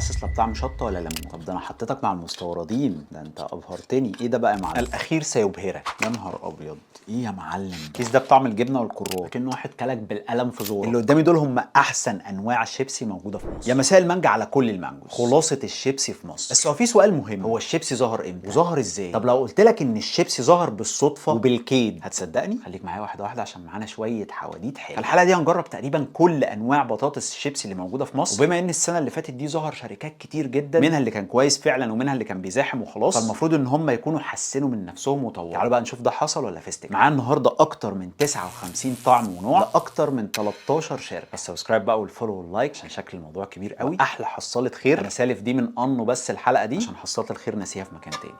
حاسس لا بطعم شطه ولا ليمون. طب ده انا حطيتك مع المستوردين، ده انت ابهرتني. ايه ده بقى يا معلم؟ الاخير سيبهرك. يا نهار ابيض، ايه يا معلم؟ الكيس ده بطعم الجبنه والكرات، لكنه واحد كلك بالقلم في زورك. اللي قدامي دول هم احسن انواع الشيبسي موجوده في مصر. يا مساء المانجا على كل المانجوز، خلاصه الشيبسي في مصر. بس هو في سؤال مهم، هو الشيبسي ظهر امتى وظهر ازاي؟ طب لو قلت لك ان الشيبسي ظهر بالصدفه وبالكيد هتصدقني؟ خليك معايا واحده واحده عشان معانا شويه حواديت حلوه. في الحلقه دي هنجرب تقريبا كل انواع بطاطس الشيبسي اللي موجوده في مصر، وبما ان السنه اللي فاتت دي ظهر شركات كتير جدا، منها اللي كان كويس فعلا ومنها اللي كان بيزاحم وخلاص، فالمفروض ان هم يكونوا حسنوا من نفسهم وطوروا. تعالوا بقى نشوف ده حصل ولا فيستك. معانا النهارده اكتر من 59 طعم ونوع لاكتر من 13 شركه. السبسكرايب بقى والفولو واللايك عشان شكل الموضوع كبير قوي. احلى حصاله خير، انا سالف دي من انه بس الحلقه دي عشان حصاله الخير ناسيها في مكان تاني.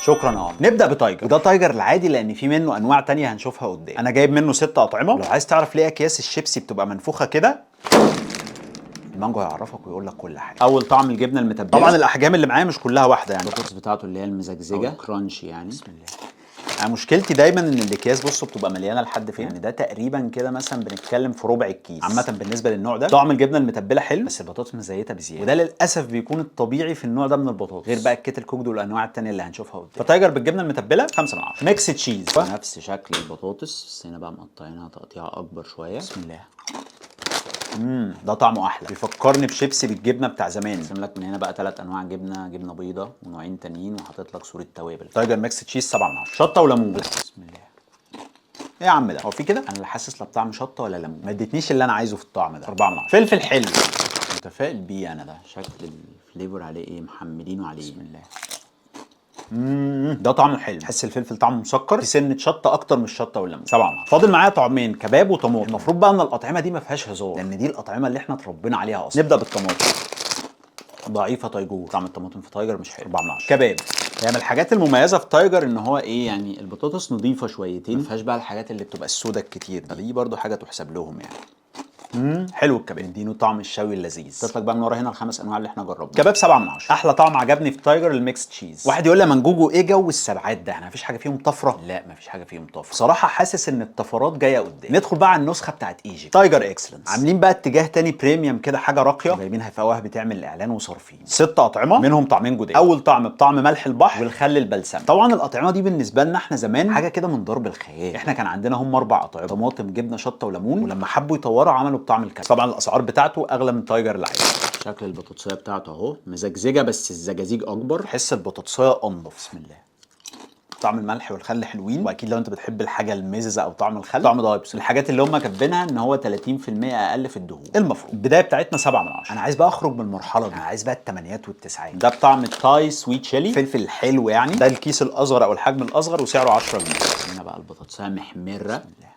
شكرا يا عم. نبدا بتايجر، وده تايجر العادي لان في منه انواع تانية هنشوفها قدام. انا جايب منه 6 اطعمه، ولو عايز تعرف ليه اكياس الشيبسي بتبقى منفوخه كده، المانجو هيعرفك ويقول لك كل حاجه. اول طعم الجبنه المتبله، طبعا الاحجام اللي معايا مش كلها واحده يعني، البطاطس بتاعته اللي هي المزجزجه كرانشي يعني. بسم الله. انا مشكلتي دايما ان الاكياس بصوا بتبقى مليانه لحد فين، يعني ده تقريبا كده مثلا بنتكلم في ربع الكيس. عامه بالنسبه للنوع ده طعم الجبنه المتبله حلو، بس البطاطس مزيته بزياده، وده للاسف بيكون الطبيعي في النوع ده من البطاطس، غير بقى الكيتل كوكد والانواع الثانيه اللي هنشوفها قدام. فتايجر بالجبنه المتبله 5 من 10. ميكس تشيز نفس شكل البطاطس، بس هنا بقى مقطعينها تقطيعه اكبر شويه. بسم الله. ده طعمه احلى، بيفكرني بشيبسي بالجبنه بتاع زمان. رسم لك من هنا بقى 3 انواع جبنه، جبنه بيضه ونوعين تانيين، وحاطط لك صوره توابل. تايجر ميكس تشيز 7 من 10. شطه وليمون. بسم الله. ايه يا عم ده؟ هو في كده؟ انا لا حاسس لا بطعم شطه ولا ليمون، ما ادتنيش اللي انا عايزه في الطعم ده. 4 من 10. فلفل حلو، متفائل بيه انا. ده شكل الفليفر عليه ايه، محملينه عليه. بسم الله. ده طعمه حلو، تحس الفلفل طعمه مسكر، في سنه شطه اكتر من الشطه والليمون. 7 من 10. فاضل معايا طعمين، كباب وطماطم. المفروض بقى ان الاطعمه دي ما فيهاش هزار، لان دي الاطعمه اللي احنا اتربينا عليها اصلا. نبدا بالطماطم. ضعيفه تايجور، طعم الطماطم في تايجر مش حلو. 4 من 10. كباب، يعني من الحاجات المميزه في تايجر ان هو ايه، يعني البطاطس نظيفه شويتين، ما فيهاش بقى الحاجات اللي بتبقى السودا الكتير دي برضو حاجه تحسب لهم يعني. حلو الكباب، ادينه طعم الشوي اللذيذ. حطيت لك بقى من ورا هنا ال5 انواع اللي احنا جربناهم. كباب 7 من 10. احلى طعم عجبني في تايجر الميكس تشيز. واحد يقول لي يا منجوجو ايه جو السبعات ده، احنا مفيش حاجه فيهم طفره؟ لا مفيش حاجه فيهم طفره بصراحه، حاسس ان الطفرات جايه قدام. ندخل بقى على النسخه بتاعت ايجيبت تايجر اكسلنس، عاملين بقى اتجاه تاني بريميوم كده، حاجه راقيه، جايبينها في وهب بتعمل اعلان وصارفين. 6 اطعمه منهم طعمين جداد. اول طعم بطعم ملح البحر والخل البلسمي. طبعا الاطعمه دي بالنسبه لنا احنا زمان حاجه كده من ضرب الخيال. احنا كان عندنا هم 4 اطعمه، طماطم جبنه شطه وليمون، ولما حبوا يطوروا عملوا بطعم الكباب. طبعا الاسعار بتاعته اغلى من تايجر العادي. شكل البطاطسيه بتاعته اهو مزجزجه، بس الزجاجيج اكبر، تحس البطاطسيه انضف. بسم الله. طعم الملح والخل حلوين، واكيد لو انت بتحب الحاجه المززه او طعم الخل طعم ضايبس. الحاجات اللي هم كاتبينها ان هو 30% اقل في الدهون. المفروض البدايه بتاعتنا 7 من 10. انا عايز بقى اخرج من المرحله دي، انا عايز بقى الثمانيات والتسعات. ده بطعم التاي سويت شيلي، فلفل حلو يعني. ده الكيس الاصغر او الحجم الاصغر وسعره 10 جنيه. هنا بقى البطاطسيه محمره. بسم الله.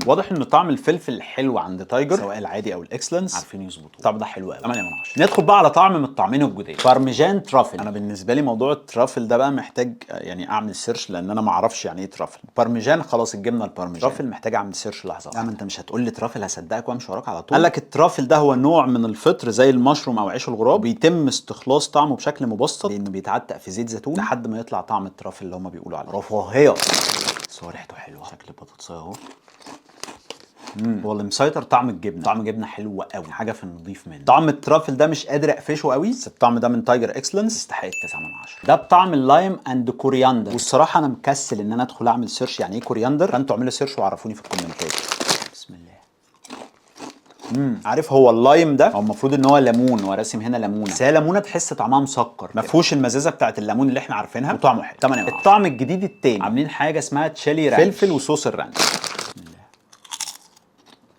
واضح ان طعم الفلفل الحلو عند تايجر سواء العادي او الاكسلنس عارفين يظبطوه. الطعم ده حلو قوي. 8 من 10. ندخل بقى على طعم من الطعمين الجداد، بارميجان ترافل. انا بالنسبه لي موضوع الترافل ده بقى محتاج يعني اعمل سيرش، لان انا ما اعرفش يعني ايه ترافل. بارميجان خلاص، الجبنه البارميجان. ترافل محتاج اعمل سيرش لحظه. لا ما انت مش هتقول لي ترافل هصدقك وامشي وراك على طول. قال لك الترافل ده هو نوع من الفطر زي المشروم او عيش الغراب، وبيتم استخلاص طعمه بشكل مبسط لانه بيتعتق في زيت زيتون لحد ما يطلع طعم الترافل اللي هم بيقولوا عليه. رفاهيه، بس هو ريحته حلوه. شكل البطاطسيه اهو. هو اللي مسيطر طعم الجبنه، طعم جبنه حلوه قوي، حاجه في النظيف منه. طعم الترافل ده مش قادر اقفشه قوي، بس الطعم ده من تايجر اكسلنس يستحق 9 من 10. ده بطعم اللايم اند كورياندر، والصراحه انا مكسل ان انا ادخل اعمل سيرش يعني ايه كورياندر، فانتوا اعملوا سيرش وعرفوني في الكومنتات. بسم الله. عارف هو اللايم ده هو المفروض ان هو ليمون، هو راسم هنا ليمونه، بس هي ليمونه تحس طعمها مسكر، ما فيهوش المزازه بتاعت الليمون اللي احنا عارفينها، وطعمه حلو. 8 من 10. الطعم الجديد التاني عاملين حاجه اسمها تشيلي رانش، فلفل وصوص الرانش.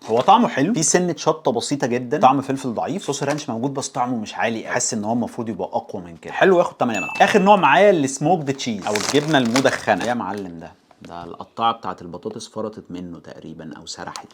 هو طعمه حلو، في سنه شطه بسيطه جدا، طعم فلفل ضعيف، صوص الرانش موجود بس طعمه مش عالي قوي، حاسس ان هو المفروض يبقى اقوى من كده. حلو، ياخد 8 من 10. اخر نوع معايا السموكد تشيز او الجبنه المدخنه. يا معلم ده القطاعه بتاعت البطاطس فرطت منه تقريبا او سرحت.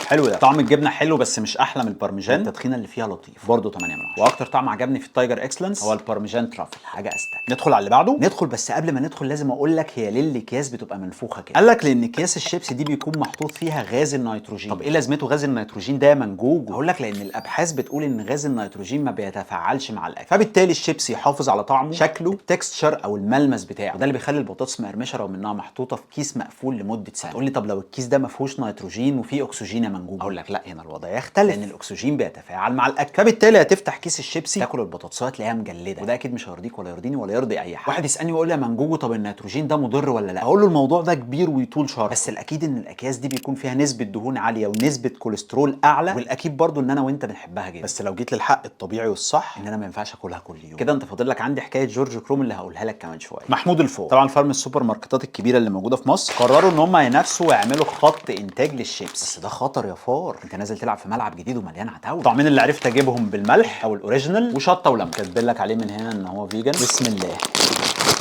حلو ده، طعم الجبنه حلو بس مش احلى من البارميجان، التدخينه اللي فيها لطيف، برده 8 من 10. واكتر طعم عجبني في التايجر اكسلنس هو البارميجان ترافل، حاجه استك. ندخل على اللي بعده. ندخل، بس قبل ما ندخل لازم اقول لك هي ليه الاكياس بتبقى منفوخه كده. قال لك لان اكياس الشيبسي دي بيكون محطوط فيها غاز النيتروجين. طب ايه لازمته غاز النيتروجين ده يا منجوج؟ هقول لك لان الابحاث بتقول ان غاز النيتروجين ما بيتفاعلش مع الاكل، فبالتالي الشيبسي يحافظ على طعمه، شكله، التكستشر او الملمس بتاعه، وده اللي بيخلي البطاطس مقرمشه رغم انها محطوطه في كيس مقفول لمده سنه. تقول لي طب لو الكيس ده ما فيهوش نيتروجين وفيه اكسجين يا منجوج، اقول لك لا، هنا الوضع يختلف لان الاكسجين بيتفاعل مع الاكل، فبالتالي هتفتح كيس الشيبسي تاكل البطاطسايه تلاقيها مجلده، وده اكيد مش هيرضيك ولا يرضيني ولا يرضي اي حد. واحد يسالني ويقول لي يا منجوجو طب النيتروجين ده مضر ولا لا؟ اقول له الموضوع ده كبير ويطول شرحه، بس الاكيد ان الاكياس دي بيكون فيها نسبه دهون عاليه ونسبه كوليسترول اعلى، والاكيد برضو ان انا وانت بنحبها جدا. بس لو جيت للحق الطبيعي والصح ان انا ما ينفعش اكلها كل يوم. كده انت فاضل لك عندي حكايه جورج كروم اللي هقولها لك كمان شويه. محمود الفور طبعا فارم السوبر ماركتات الكبيره اللي موجوده في مصر قرروا ان هم ينافسوا ويعملوا خط انتاج للشيبس، بس ده خطر يا فار، انت نازل تلعب في ملعب جديد ومليان عتاوله. الطعمين اللي عرفت اجيبهم بالملح او الاوريجينال وشطه وليمون، كاتبين لك عليه من هنا ان هو فيجن. بسم الله.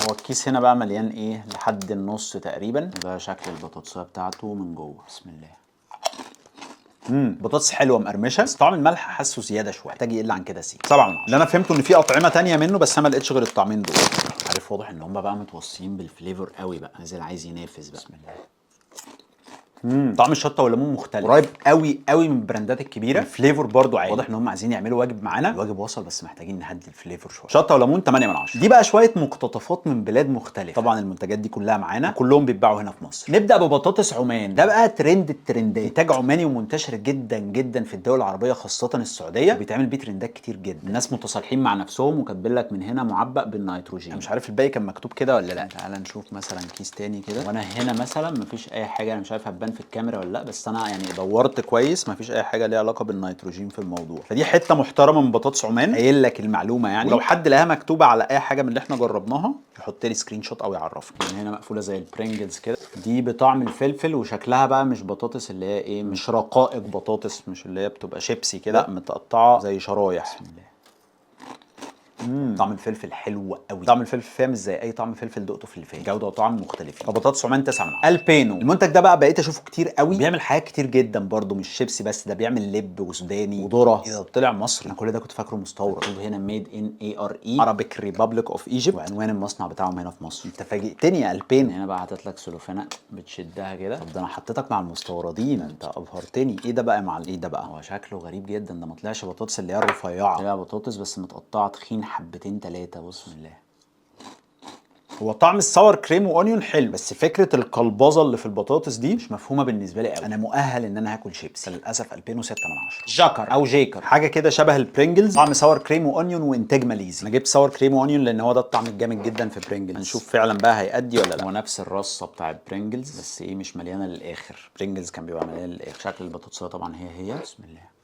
هو الكيس هنا بقى مليان ايه لحد النص تقريبا، وده شكل البطاطسايه بتاعته من جوه. بسم الله. بطاطس حلوه مقرمشه، بس طعم الملح حاسه زياده شويه، محتاج يقل عن كده سيك. 7 من 10. اللي انا فهمته ان في اطعمه تانية منه بس انا ما لقيتش غير الطعمين دول. عارف واضح ان هم بقى متوصيين بالفليفر قوي بقى، نازل عايز ينافس بقى. بسم الله. طعم الشطه والليمون مختلف، قريب قوي قوي من البراندات الكبيره، الفليفر برضو عالي، واضح ان هم عايزين يعملوا واجب معانا، الواجب وصل بس محتاجين نهدي الفليفر شويه. شطه وليمون 8 من 10. دي بقى شويه مقتطفات من بلاد مختلفه، طبعا المنتجات دي كلها معانا وكلهم بيتباعوا هنا في مصر. نبدا ببطاطس عمان، ده بقى ترند الترندات، انتاج عماني ومنتشر جدا جدا في الدول العربيه خاصه السعوديه، وبيتعمل بيه ترندات كتير جدا، الناس متصالحين مع نفسهم وكاتبين لك من هنا معبأ بالنيتروجين. انا مش عارف الباقي كان مكتوب كده ولا لا، تعال نشوف مثلا كيس تاني كده، وانا هنا مثلا مفيش اي حاجه، انا مش عارف هتبان في الكاميرا ولا لا، بس انا يعني دورت كويس مفيش اي حاجه ليها علاقه بالنيتروجين في الموضوع، فدي حته محترمه من بطاطس عمان قايل لك المعلومه يعني، ولو حد لقاها مكتوبه على اي حاجه من اللي احنا جربناها يحط لي سكرين شوت او يعرفني. من هنا مقفوله زي البرينجلز كده، دي بطعم الفلفل، وشكلها بقى مش بطاطس اللي هي ايه، مش رقائق بطاطس، مش اللي هي بتبقى شيبسي كده، لا متقطعه زي شرايح. بسم الله. طعم الفلفل حلو قوي، طعم الفلفل فيها مش زي اي طعم فلفل دقته في اللي فات، جوده وطعم مختلفين. فبطاطس عمان 9 من 10. البينو المنتج ده بقى بقيت اشوفه كتير قوي، بيعمل حاجات كتير جدا برده، مش شيبسي بس، ده بيعمل لب وسوداني وذره. ايه ده طلع مصري، انا كل ده كنت فاكره مستورد. مكتوب هنا ميد ان اي ار اي Arabic Republic of Egypt، وعنوان المصنع بتاعهم هنا في مصر. انت فاجئتني يا البينو. هنا بقى حاطط لك سلوفانه بتشدها كده، طب ده انا حطيتك مع المستوردين، انت ابهرتني. ايه ده بقى مع ايه ده بقى، هو شكله غريب جدا، ده ما طلعش بطاطس اللي هي الرفيعه، طلع بطاطس بس متقطعه تخين حبتين 3. بسم الله. هو طعم الساور كريم واونيون حلو، بس فكره القلبظه اللي في البطاطس دي مش مفهومه بالنسبه لي قوي. انا مؤهل ان انا هاكل شيبس، للاسف 2006 من 10. جاكر او جيكر حاجه كده شبه البرينجلز، طعم ساور كريم واونيون وانتاج ماليزي. انا جبت ساور كريم واونيون لان هو ده الطعم الجامد جدا في برينجلز، هنشوف فعلا بقى هيأدي ولا لا. هو نفس الرصه بتاع البرينجلز بس ايه مش مليانه للاخر، برينجلز كان بيبقى مليان للاخر. شكل البطاطسيه طبعا هي بسم الله.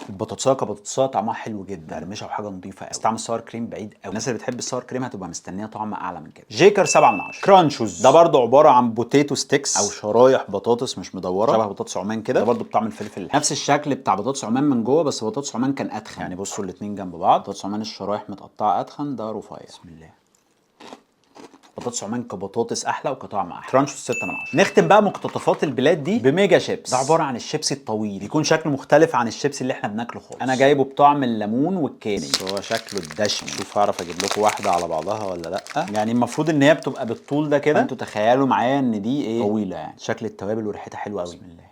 البطاطسايه كبطاطسايه طعمها حلو جدا، مقرمشه وحاجه نظيفه قوي، بس طعم الساور كريم بعيد قوي، الناس اللي بتحب الساور كريم هتبقى مستنيه طعم اعلى من كده. جيكر 7 من 10. كرانشوز ده برده عباره عن بوتيتو ستيكس او شرايح بطاطس مش مدوره، شبه بطاطس عمان كده، ده برده بطعم الفلفل، نفس الشكل بتاع بطاطس عمان من جوه، بس بطاطس عمان كان اتخن يعني. بصوا الاثنين جنب بعض، بطاطس عمان الشرايح متقطعه اتخن، ده رفيع. بسم الله. بطاطس عمان كبطاطس احلى وكطعم احلى. كرانشوز 6 من 10. نختم بقى مقتطفات البلاد دي بميجا شيبس، ده عباره عن الشيبسي الطويل، بيكون شكله مختلف عن الشيبسي اللي احنا بناكله خالص. انا جايبه بطعم الليمون والكاني، هو شكله الدشم. شوف هعرف اجيب لكم واحده على بعضها ولا لا، يعني المفروض ان هي بتبقى بالطول ده كده، انتوا تخيلوا معايا ان دي ايه طويله يعني. شكل التوابل وريحتها حلوه قوي. بسم الله.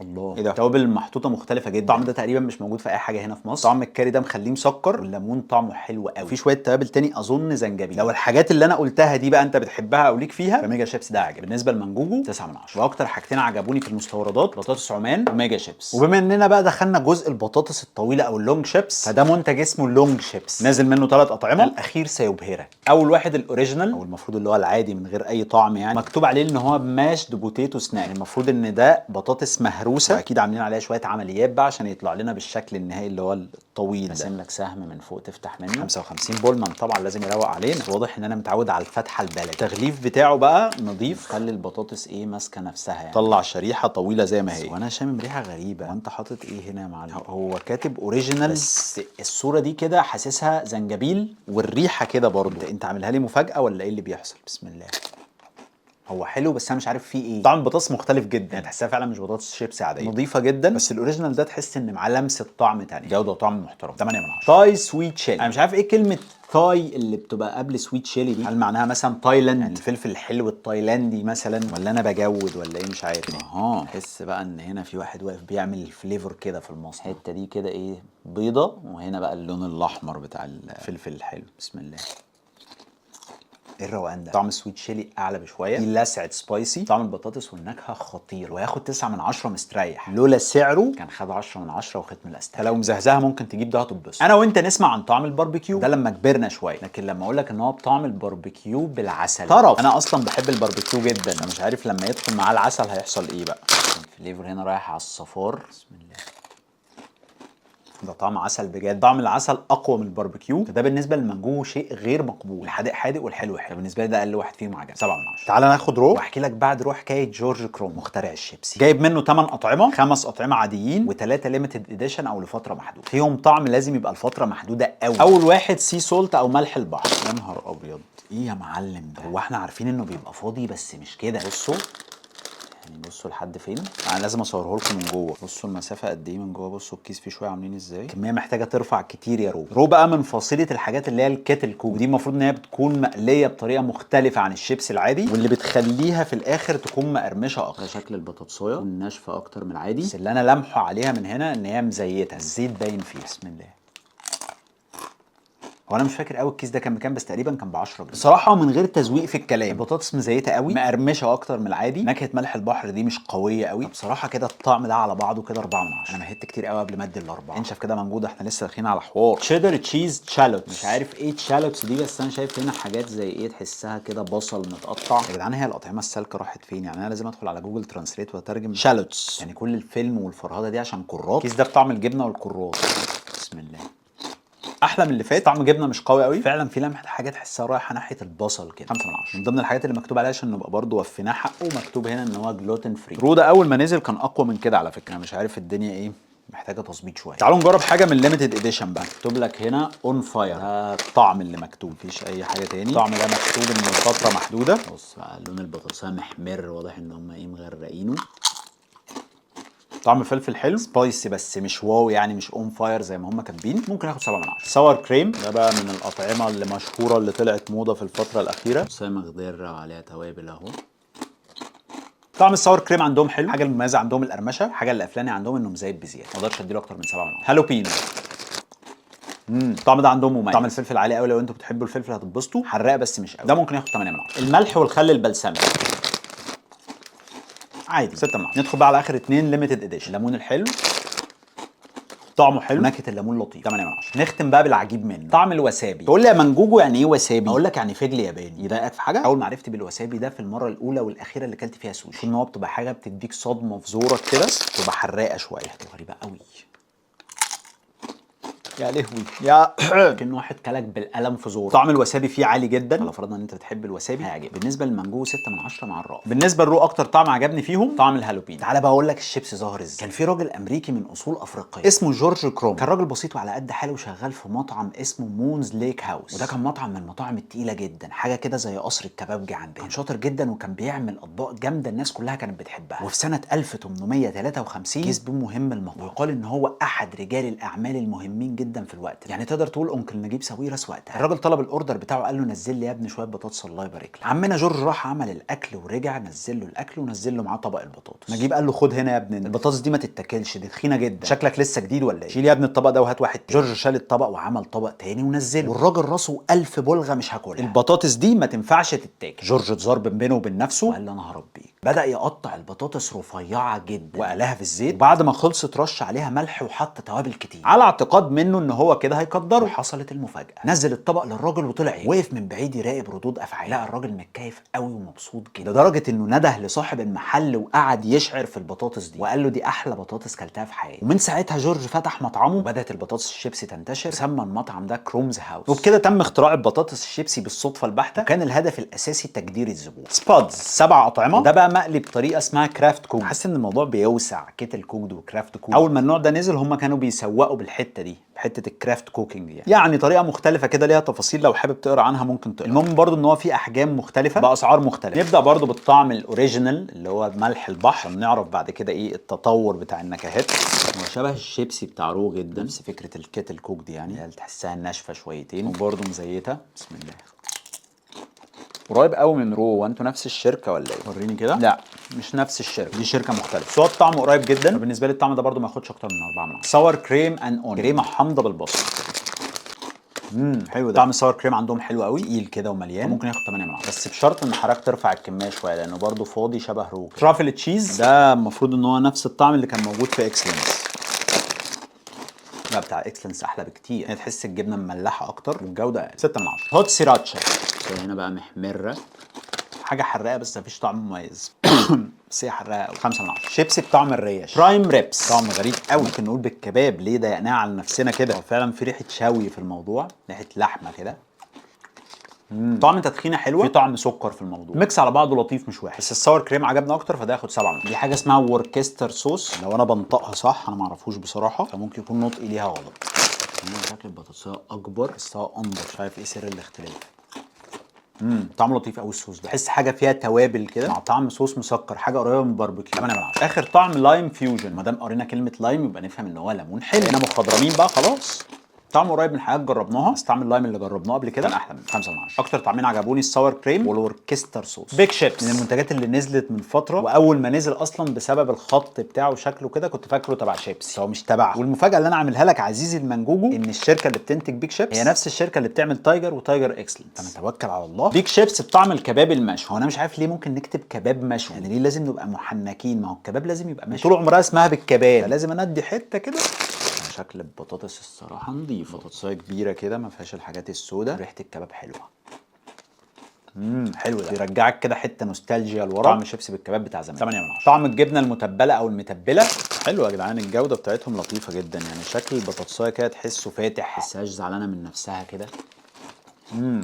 الله، ايه ده، التوابل المحطوطه مختلفه جدا، الطعم ده تقريبا مش موجود في اي حاجه هنا في مصر. طعم الكاري ده مخليه مسكر، والليمون طعمه حلو قوي، في شويه توابل تاني اظن زنجبيل. لو الحاجات اللي انا قلتها دي بقى انت بتحبها او ليك فيها، فميجا شيبس ده عجب. بالنسبه لمنجوجو 9 من 10. واكتر حاجتين عجبوني في المستوردات بطاطس عمان وميجا شيبس. وبما اننا بقى دخلنا جزء البطاطس الطويله او اللونج شيبس، فده منتج اسمه اللونج شيبس، نازل منه 3 اطعمه، الاخير سيبهرك. اول واحد الاوريجينال، او المفروض اللي هو العادي من غير اي طعم يعني، مكتوب عليه ان هو ماشد بوتيتو سناك، يعني المفروض ان ده بطاطس مهروسه، واكيد عاملين عليها شويه عمليات بقى عشان يطلع لنا بالشكل النهائي اللي هو الطويل ده. راسم لك سهم من فوق تفتح منه، 55 بولمان طبعا لازم يروق علينا، واضح ان انا متعود على الفتحه البلدي. التغليف بتاعه بقى نظيف، خلي البطاطس ايه ماسكه نفسها يعني، طلع شريحه طويله زي ما هي. وانا شامم ريحه غريبه، وانت حاطط ايه هنا يا معلم؟ هو كاتب اوريجينال بس الصوره دي كده حاسسها زنجبيل، والريحه كده برضه. انت عاملها لي مفاجاه ولا ايه اللي بيحصل؟ بسم الله. هو حلو بس انا مش عارف فيه ايه، طعم البطاطس مختلف جدا يعني، تحسها فعلا مش بطاطس شيبسي عاديه، نظيفه جدا، بس الاوريجينال ده تحس ان معاه لمسه طعم تاني، جوده وطعم محترم. 8 من 10. تاي سويت شيلي، انا مش عارف ايه كلمه تاي اللي بتبقى قبل سويت شيلي دي، هل معناها مثلا تايلاند يعني الفلفل الحلو التايلاندي مثلا، ولا انا بجود ولا ايه مش عارف. تحس بقى ان هنا في واحد واقف بيعمل الفليفر كده في المصنع، الحته دي كده ايه بيضه، وهنا بقى اللون الاحمر بتاع الفلفل الحلو. بسم الله. ايه الروقان ده. طعم السويت شيلي اعلى بشويه، في لسعه سبايسي، طعم البطاطس والنكهه خطير، وياخد 9 من 10 مستريح. لولا سعره كان خد 10 من 10 وختم الاستاذ. فلو مزهزها ممكن تجيب ده هتتبسط. انا وانت نسمع عن طعم الباربيكيو ده لما كبرنا شويه، لكن لما اقول لك ان هو بطعم الباربيكيو بالعسل طرف. انا اصلا بحب الباربيكيو جدا، انا مش عارف لما يدخل معاه العسل هيحصل ايه بقى. الفليفر هنا رايح على الصفار. بسم الله. ده طعم عسل بجد. طعم العسل اقوى من الباربيكيو، فده بالنسبه للمانجو شيء غير مقبول. الحادق حادق والحلو حلو، بالنسبه لي ده اقل واحد فيهم عجب. 7 من 10. تعالى ناخد رو واحكي لك بعد رو حكايه جورج كروم مخترع الشيبسي. جايب منه 8 اطعمه، 5 اطعمه عاديين و3 ليميتد اديشن او لفتره محدوده. فيهم طعم لازم يبقى لفتره محدوده قوي. اول واحد سي سولت او ملح البحر. يا نهار ابيض، ايه يا معلم ده؟ هو احنا عارفين انه بيبقى فاضي بس مش كده. بصوا يعني، بصوا لحد فين. انا لازم اصوره لكم من جوه. بصوا المسافه قد ايه من جوه. بصوا الكيس فيه شويه عاملين ازاي. كميه محتاجه ترفع كتير يا رو. رو بقى من فصيله الحاجات اللي هي الكيتل كوك دي، المفروض ان هي بتكون مقليه بطريقه مختلفه عن الشيبس العادي، واللي بتخليها في الاخر تكون مقرمشه اكتر. شكل البطاطسايه ناشفه اكتر من العادي، بس اللي انا لمحه عليها من هنا ان هي مزيته، الزيت باين فيها. بسم الله. هو انا مش فاكر قوي الكيس ده كان بكام، بس تقريبا كان ب 10 جنيه بصراحه، من غير تزويق في الكلام. البطاطس مزيته قوي، مقرمشه اكتر من العادي، نكهه ملح البحر دي مش قويه قوي. بصراحه كده الطعم ده على بعضه كده 4 من 10. انا مهدت كتير قوي قبل ما ادي الاربعه. انشف كده موجود، احنا لسه داخلين على حوار. تشيدر تشيز تشالوتس، مش عارف ايه تشالوتس دي، بس انا شايف هنا حاجات زي ايه، تحسها كده بصل متقطع. يا جدعان هي الاطعمه السالكه راحت فين يعني؟ انا لازم ادخل على جوجل ترانسليت واترجم شالوتس، يعني كل الفيلم والفرهده دي عشان كرات. الكيس ده بطعم الجبنه والكرات. بسم الله. احلى من اللي فات. طعم جبنه مش قوي قوي، فعلا في لمحه حاجه تحسها رايحه ناحيه البصل كده. 5 من 10. من ضمن الحاجات اللي مكتوب عليها عشان نبقى برضو وفيناه حقه، مكتوب هنا ان هو جلوتين فري. رو ده اول ما نزل كان اقوى من كده على فكره، انا مش عارف الدنيا ايه، محتاجه تظبيط شويه. تعالوا نجرب حاجه من ليميتد اديشن بقى. مكتوب لك هنا اون فاير، ده الطعم اللي مكتوب، مفيش اي حاجه تاني. الطعم ده مكتوب ان الفتره محدوده. بص بقى لون البطاطسيه محمر، واضح ان هم ايه مغرقينه. طعم فلفل حلو سبايسي بس مش واو يعني، مش اون فاير زي ما هم كاتبين. ممكن اخد 7 من 10. ساور كريم ده بقى من الاطعمه اللي مشهوره اللي طلعت موضه في الفتره الاخيره. صيامه خضر وعليها توابل اهو. طعم الساور كريم عندهم حلو، حاجه المميزه عندهم القرمشه، حاجه اللي قفلاني عندهم انه مزيت بزياده، ما اقدرش اديله اكتر من 7 من 10. هالو بينو. الطعم ده عندهم مميز. طعم الفلفل عالي قوي، لو انتوا بتحبوا الفلفل هتتبسطوا. حراق بس مش قوي، ده ممكن ياخد 8 من 10. الملح والخل البلسمي عادي 6 من 10. ندخل بقى على اخر 2 ليميتد اديشن. الليمون الحلو طعمه حلو، نكهه الليمون لطيف. 8 من 10. نختم بقى بالعجيب منه، طعم الوسابي. تقول لي يا منجوجو يعني ايه وسابي؟ اقول لك يعني فجل ياباني. يضايقك في حاجه؟ اول ما عرفت بالوسابي ده في المره الاولى والاخيره اللي اكلت فيها سوشي، ان هو بتبقى حاجه بتديك صدمه في زورك كده، بتبقى حراقه شويه، غريبه قوي. يا لهوي يا كأنه واحد كلك بالقلم في زور. طعم الوسابي فيه عالي جدا، لو فرضنا ان انت بتحب الوسابي هيعجبك. بالنسبه للمانجو 6 من 10 مع الرأي. بالنسبه للرو اكتر طعم عجبني فيهم طعم الهالوبين. تعالى بقى اقول لك الشيبس ظهر ازاي. كان في راجل امريكي من اصول افريقيه اسمه جورج كروم، كان راجل بسيط وعلى قد حاله، شغال في مطعم اسمه مونز ليك هاوس، وده كان مطعم من المطاعم التقيله جدا، حاجه كده زي قصر الكبابجي عندنا. كان شاطر جدا وكان بيعمل اطباق جامده الناس كلها كانت بتحبها. وفي سنه 1853 كسب مهم المطعم، ويقال ان هو احد رجال الاعمال المهمين جدا في الوقت ده. يعني تقدر تقول انكل نجيب ساويرس وقتها. الراجل طلب الاوردر بتاعه، قال له نزل لي يا ابني شويه بطاطس الله يبارك لك. عمنا جورج راح عمل الاكل ورجع، نزل له الاكل ونزل له معاه طبق البطاطس. نجيب قال له خد هنا يا ابني، البطاطس دي ما تتاكلش، دي تخينه جدا، شكلك لسه جديد ولا ايه؟ شيل يا ابني الطبق ده وهات واحد تاني. جورج شال الطبق وعمل طبق تاني ونزله، والراجل راسه 1000 بلغه مش هاكلها، البطاطس دي ما تنفعش تتاكل. جورج اتزار بينه وبين نفسه وقال له انا هربيك. بدا يقطع البطاطس رفيعه جدا وقلاها في الزيت، وبعد ما خلصت رش عليها ملح وحط توابل كتير، على اعتقاد منه ان هو كده هيقدره. وحصلت المفاجاه، نزل الطبق للراجل وطلع وقف من بعيد يراقب ردود افعاله. لقى الراجل متكيف قوي ومبسوط جدا، لدرجه انه نده لصاحب المحل وقعد يشعر في البطاطس دي، وقال له دي احلى بطاطس كلتها في حياتي. ومن ساعتها جورج فتح مطعمه، وبدات البطاطس الشيبسي تنتشر، وسمى المطعم ده كرومز هاوس. وبكده تم اختراع البطاطس الشيبسي بالصدفه البحته، وكان الهدف الاساسي تجدير الزبون. سبادز 7 اطعمه، ده بقى مقلي بطريقه اسمها كرافت كوك. حاسس ان الموضوع بيوسع، كيتل كوك وكرافت كوك. اول ما النوع ده نزل هم كانوا بيسوقوا بالحته دي، حته الكرافت كوكينج يعني طريقه مختلفه كده ليها تفاصيل، لو حابب تقرا عنها ممكن تقرا. المهم برضو ان هو في احجام مختلفه باسعار مختلفه. نبدا برضو بالطعم الاوريجينال اللي هو ملح البحر، نعرف بعد كده ايه التطور بتاع النكهات. هو شبه الشيبسي بتاع رو جدا، نفس فكره الكيتل كوك دي يعني تحسها ناشفه شويتين وبرضو مزيته. بسم الله. قريب قوي من رو. وانتوا نفس الشركه ولا ايه؟ وريني كده. لا مش نفس الشركه، دي شركه مختلفه، بس هو الطعم قريب جدا. بالنسبه لي الطعم ده برضو ما ياخدش اكتر من 4 من 10. ساور كريم اند اون، كريمه حامضه بالبصل. حلو ده. طعم الساور كريم عندهم حلو قوي، تقيل كده ومليان، ممكن ياخد 8 من 10، بس بشرط ان حضرتك ترفع الكميه شويه لانه برده فاضي شبه روك. ترافل تشيز ده المفروض ان هو نفس الطعم اللي كان موجود في اكسلنس. لا بتاع اكسلنس احلى بكتير، يعني تحس الجبنه مملحه اكتر والجوده اقل. 6 من 10. هوت سيراتشا هنا بقى محمره، حاجه حراقه بس مفيش طعم مميز بس هي حراقه قوي. 5 من 10. شيبسي بطعم الريش برايم ريبس، طعم غريب قوي، ممكن نقول بالكباب، ليه ضيقناه على نفسنا كده؟ هو فعلا في ريحه شوي في الموضوع، ريحه لحمه كده. طعم تدخينه حلوه، في طعم سكر في الموضوع، ميكس على بعضه لطيف مش وحش، بس الساور كريم عجبنا اكتر فده ياخد 7 من 10. دي حاجه اسمها وركستر صوص، لو انا بنطقها صح انا ما اعرفوش بصراحه، فممكن يكون نطقي ليها غلط. شكل البطاطسيه اكبر بس هو انضف، مش عارف ايه سر الاختلاف. طعمه لطيف قوي الصوص ده، تحس حاجه فيها توابل كده مع طعم صوص مسكر، حاجه قريبه من الباربيكيو. 8 من 10. اخر طعم لايم فيوجن، ما دام قرينا كلمه لايم يبقى نفهم ان هو ليمون حلو، هنا مخضرمين بقى خلاص. طعمه قريب من حاجات جربناها، بس طعم اللايم اللي جربناه قبل كده كان احلى من 5 من 10. اكتر طعمين عجبوني الساور كريم والوركستر صوص. بيج شيبس من المنتجات اللي نزلت من فتره، واول ما نزل اصلا بسبب الخط بتاعه وشكله كده كنت فاكره تبع شيبس، هو مش تبعه. والمفاجاه اللي انا عاملها لك عزيزي المنجوجو ان الشركه اللي بتنتج بيج شيبس هي نفس الشركه اللي بتعمل تايجر وتايجر اكسلنت، فنتوكل على الله. بيج شيبس بطعم الكباب المشوي، هو انا مش عارف ليه ممكن نكتب كباب مشوي، يعني ليه لازم نبقى محنكين؟ ما هو الكباب لازم يبقى مشوي، طول عمرها اسمها بالكباب، لازم اندي حته كده. شكل البطاطس الصراحه نضيفه، بطاطسايه كبيره كده ما فيهاش الحاجات السوداء، ريحه الكباب حلوه. حلو ده، بيرجعك كده حته نوستالجيا لورا، طعم شيبسي بالكباب بتاع زمان. 8 من 10. طعم الجبنه المتبله او المتبله حلو يا جدعان، الجوده بتاعتهم لطيفه جدا، يعني شكل البطاطسايه كده تحسه فاتح، ما تحسهاش زعلانه من نفسها كده.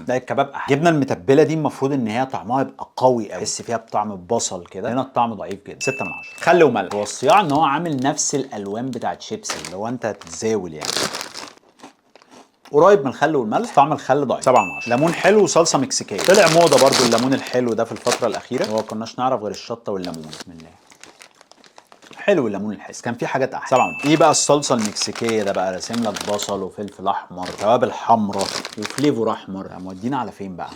لا الكباب احلى. الجبنه المتبله دي المفروض ان هي طعمها يبقى قوي قوي، تحس فيها بطعم البصل كده، هنا الطعم ضعيف جدا. 6 من 10. خل وملح، هو الصياعه ان هو عامل نفس الالوان بتاعت شيبسي، اللي هو انت هتتزاول يعني، قريب من الخل والملح، طعم الخل ضعيف. 7 من 10. ليمون حلو وصلصه مكسيكيه، طلع موضه برضو الليمون الحلو ده في الفتره الاخيره، هو كناش نعرف غير الشطه والليمون. بسم الله، حلو الليمون الحس، كان في حاجات احلى. 7 من 10. ايه بقى الصلصه المكسيكيه ده بقى؟ راسم لك بصل وفلفل احمر، توابل حمراء وفليفور احمر، مودينا على فين بقى؟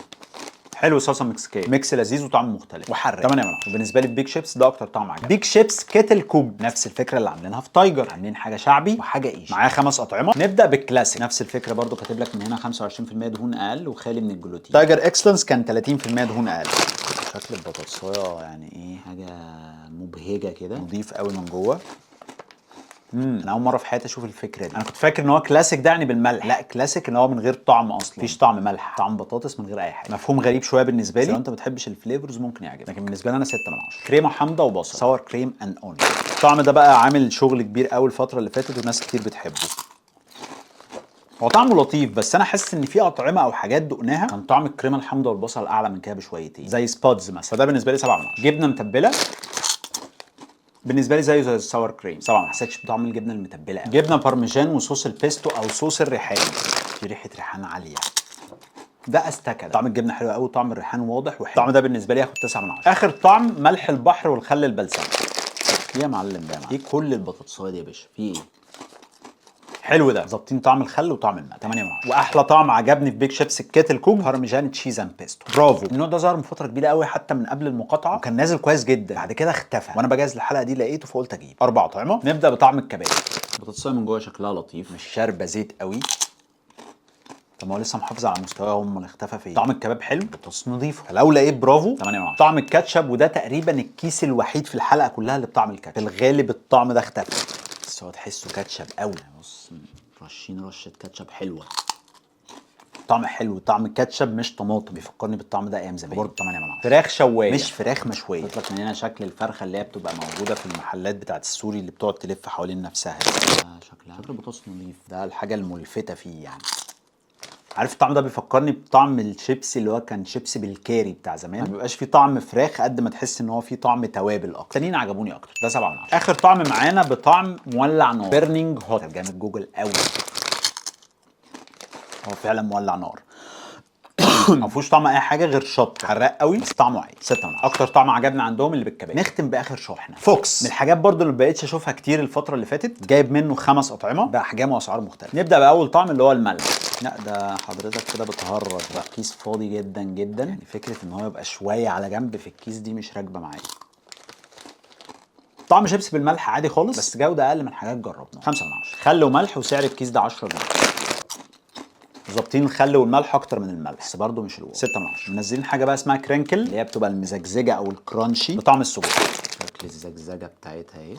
حلو الصلصه المكسيكيه، ميكس لذيذ وطعم مختلف وحرق. 8 من 10. وبالنسبه لي البيك شيبس ده اكتر طعم عجبني. بيك شيبس كيتل كوب، نفس الفكره اللي عاملينها في تايجر، عاملين حاجه شعبي وحاجه ايجي، معاها 5 اطعمه. نبدا بالكلاسيك، نفس الفكره برضو، كاتب لك من هنا 25% دهون اقل وخالي من الجلوتين. تايجر اكسلنس كان 30% دهون اقل. شكل البطاطسايه يعني ايه، حاجه مبهجه كده، نضيف قوي من جوه. انا اول مره في حياتي اشوف الفكره دي، انا كنت فاكر ان هو كلاسيك ده يعني بالملح، لا كلاسيك ان هو من غير طعم اصلا، مفيش طعم ملح، طعم بطاطس من غير اي حاجه، مفهوم غريب شويه بالنسبه لي، لو انت ما بتحبش الفليفرز ممكن يعجبك، لكن بالنسبه لي انا 6 من 10. كريمه حامضه وبصل، ساور كريم اند اونيون، الطعم ده بقى عامل شغل كبير قوي الفتره اللي فاتت وناس كتير بتحبه. هو طعمه لطيف بس انا حاسس ان في اطعمه او حاجات دقناها كان طعم الكريمه الحامضه والبصل اعلى من كده بشويتين، زي سبودز مثلا، فده بالنسبه لي 7 من 10. جبنه متبله بالنسبه لي زيه زي الساور كريم، طبعا ما حسيتش بطعم الجبنه المتبله قوي. جبنه بارميجان وصوص البيستو او صوص الريحان، في ريحه ريحان عاليه، ده استكى. طعم الجبنه حلو قوي، طعم الريحان واضح وحلو، الطعم ده بالنسبه لي ياخد 9 من 10. اخر طعم ملح البحر والخل البلسمي. ايه يا معلم ده يا معلم؟ ايه كل البطاطسايه دي يا باشا؟ في ايه؟ حلو ده، ظابطين طعم الخل وطعم الملح. 8 من 10. واحلى طعم عجبني في بيك شيبس الكيتل كوك بارميجان تشيز اند بيستو، برافو. النوع ده ظهر من فتره كبيره قوي حتى من قبل المقاطعه، وكان نازل كويس جدا، بعد كده اختفى، وانا بجهز الحلقه دي لقيته فقلت اجيب 4 طعمه. نبدا بطعم الكباب، البطاطسايه من جوه شكلها لطيف، مش شاربه زيت قوي، طب ما هو لسه محافظ على مستواه، امال اختفى فين؟ طعم الكباب حلو، بطاطس نضيفه، فلو لقيت برافو. 8 من 10. طعم الكاتشب، وده تقريبا الكيس الوحيد في الحلقه كلها اللي بطعم الكاتشب، في الغالب الطعم ده اختفى، بس هو تحسه كاتشب قوي، بص رشين رشه كاتشب حلوه، طعم حلو، طعم كاتشب مش طماطم، بيفكرني بالطعم ده ايام زمان. برضه 8 من 10. فراخ شوايه مش فراخ مشويه، قلت من هنا شكل الفرخه اللي هي بتبقى موجوده في المحلات بتاعت السوري اللي بتقعد تلف حوالين نفسها دي. شكل البطاطس نضيف، ده الحاجه الملفته فيه يعني. عارف الطعم ده بيفكرني بطعم الشيبسي اللي هو كان شيبسي بالكاري بتاع زمان، ما بيبقاش فيه طعم فراخ قد ما تحس ان هو فيه طعم توابل اكتر. التانيين عجبوني اكتر، ده 7 من 10. اخر طعم معانا بطعم مولع نار، بيرنينج هوت، ترجمه جوجل قوي، هو فعلا مولع نار ما فيهوش طعم اي حاجه غير شط حراق قوي، بس طعمه عادي. 6 من 10. اكتر طعم عجبني عندهم اللي بالكباب. نختم باخر شحنه، فوكس، من الحاجات برضو اللي ما بقتش اشوفها كتير الفتره اللي فاتت، جايب منه 5 اطعمه باحجام واسعار مختلفه. نبدا باول طعم اللي هو الملح، لا ده حضرتك كده بتهرج بقى، كيس فاضي جدا جدا، يعني فكره ان هو يبقى شويه على جنب في الكيس دي مش راكبه معايا. طعم شيبس بالملح عادي خالص، بس جوده اقل من حاجات جربناها. 5 من 10. خل وملح وسعر الكيس ده 10 جنيه. ظابطين الخل والملح اكتر من الملح، بس برضه مش الواو. 6 من 10. منزلين حاجه بقى اسمها كرانكل، اللي هي بتبقى المزجزجه او الكرانشي بطعم السجق. شكل الزجزجه بتاعتها اهي.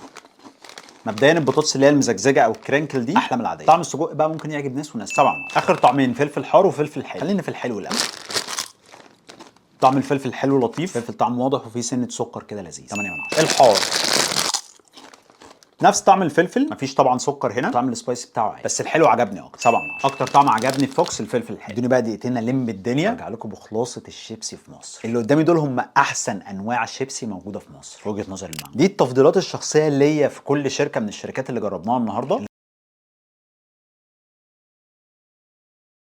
مبدئيا البطاطس اللي هي المزجزجه او الكرانكل دي احلى من العاديه. طعم السجق بقى ممكن يعجب ناس وناس. 7 من 10. اخر طعمين فلفل حار وفلفل حلو. خلينا في الحلو الاول. طعم الفلفل حلو لطيف، فلفل طعم واضح وفيه سنه سكر كده لذيذ. 8 من 10. الحار نفس طعم الفلفل، مفيش طبعا سكر هنا، طعم السبايسي بتاعه عادي، بس الحلو عجبني اكتر. 7 من 10. اكتر طعم عجبني في فوكس الفلفل الحلو. ادوني بقى دقيقتين الم الدنيا ارجع لكم بخلاصه الشيبسي في مصر. اللي قدامي دول هم احسن انواع الشيبسي موجوده في مصر في وجهه نظر المانجا. دي التفضيلات الشخصيه ليا في كل شركه من الشركات اللي جربناها النهارده.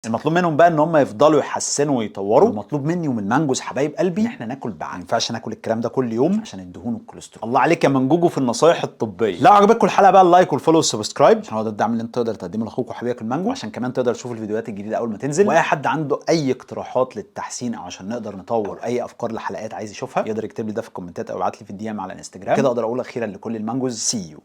المطلوب منهم بقى ان هم يفضلوا يحسنوا ويطوروا. المطلوب مني ومن مانجوز حبايب قلبي ان احنا ناكل بعقل. ما ينفعش ناكل الكلام ده كل يوم عشان الدهون والكوليسترول. الله عليك يا منجوجو في النصايح الطبيه. لو عجبتكم الحلقه بقى اللايك والفولو والسبسكرايب عشان هو ده الدعم اللي انت تقدر تقدمه لاخوك وحبيبك المانجو، عشان كمان تقدر تشوف الفيديوهات الجديده اول ما تنزل. واي حد عنده اي اقتراحات للتحسين او عشان نقدر نطور اي افكار لحلقات عايز يشوفها يقدر يكتب لي ده في الكومنتات او يبعت لي في الدي ام على الانستجرام. كده اقدر اقول اخيرا لكل المانجوز سي يو.